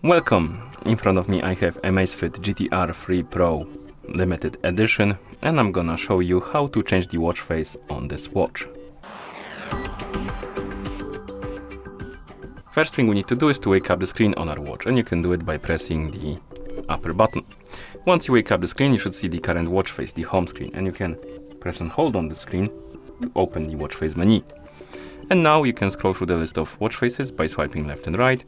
Welcome! In front of me I have AMAZFIT GTR 3 Pro limited edition, and I'm gonna show you how to change the watch face on this watch. First thing we need to do is to wake up the screen on our watch, and you can do it by pressing the upper button. Once you wake up the screen, you should see the current watch face, the home screen, and you can press and hold on the screen to open the watch face menu. And now you can scroll through the list of watch faces by swiping left and right,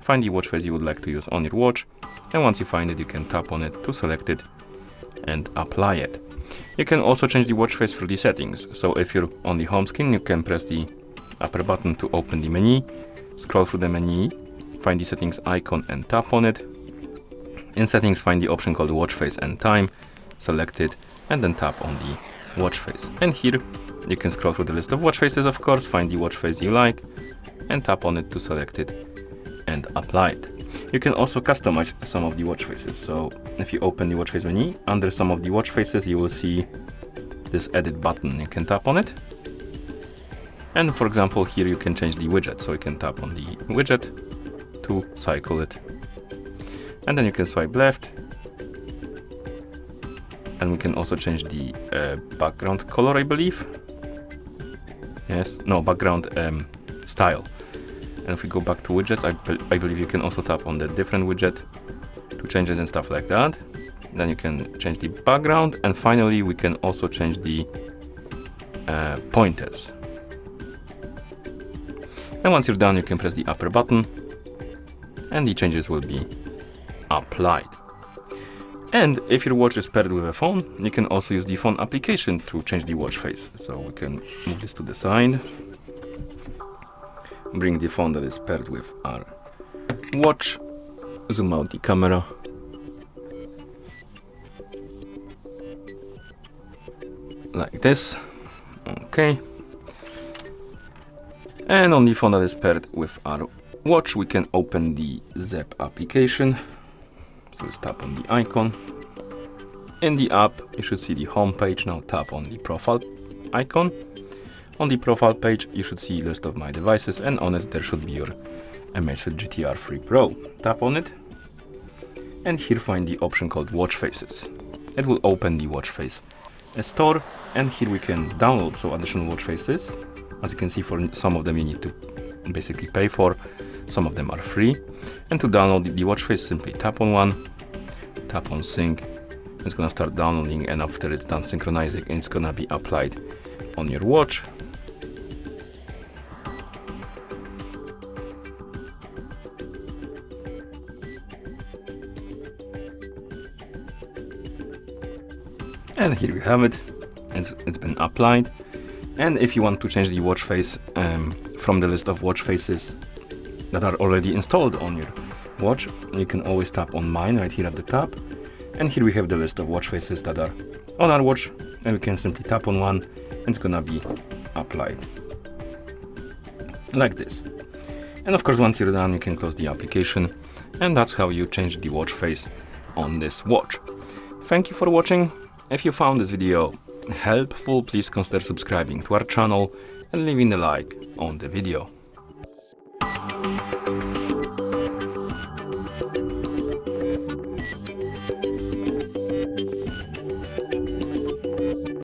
find the watch face you would like to use on your watch, and once you find it, you can tap on it to select it and apply it. You can also change the watch face through the settings. So if you're on the home screen, you can press the upper button to open the menu, scroll through the menu, find the settings icon and tap on it. In settings, find the option called watch face and time, select it, and then tap on the watch face. And here you can scroll through the list of watch faces, of course, find the watch face you like, and tap on it to select it and apply it. You can also customize some of the watch faces. So if you open the watch face menu, under some of the watch faces you will see this edit button. You can tap on it, and for example here you can change the widget. So you can tap on the widget to cycle it, and then you can swipe left, and we can also change the background color, I believe. Background style. And if we go back to widgets, I believe you can also tap on the different widget to change it and stuff like that. Then you can change the background, and finally we can also change the pointers. And once you're done, you can press the upper button and the changes will be applied. And if your watch is paired with a phone, you can also use the phone application to change the watch face. So we can move this to the side, bring the phone that is paired with our watch, zoom out the camera, like this, okay. And on the phone that is paired with our watch, we can open the ZEP application. So let's tap on the icon. In the app, you should see the home page. Now tap on the profile icon. On the profile page, you should see a list of my devices, and on it there should be your AMAZFIT GTR 3 Pro. Tap on it, and here find the option called watch faces. It will open the watch face store, and here we can download some additional watch faces. As you can see, for some of them you need to basically pay for, some of them are free. And to download the watch face, simply tap on one, tap on sync. It's gonna start downloading, and after it's done synchronizing, it's gonna be applied on your watch. And here we have it. It's been applied. And if you want to change the watch face from the list of watch faces that are already installed on your watch, you can always tap on mine right here at the top. And here we have the list of watch faces that are on our watch, and we can simply tap on one and it's gonna be applied like this. And of course, once you're done, you can close the application, and that's how you change the watch face on this watch. Thank you for watching. If you found this video helpful, please consider subscribing to our channel and leaving a like on the video.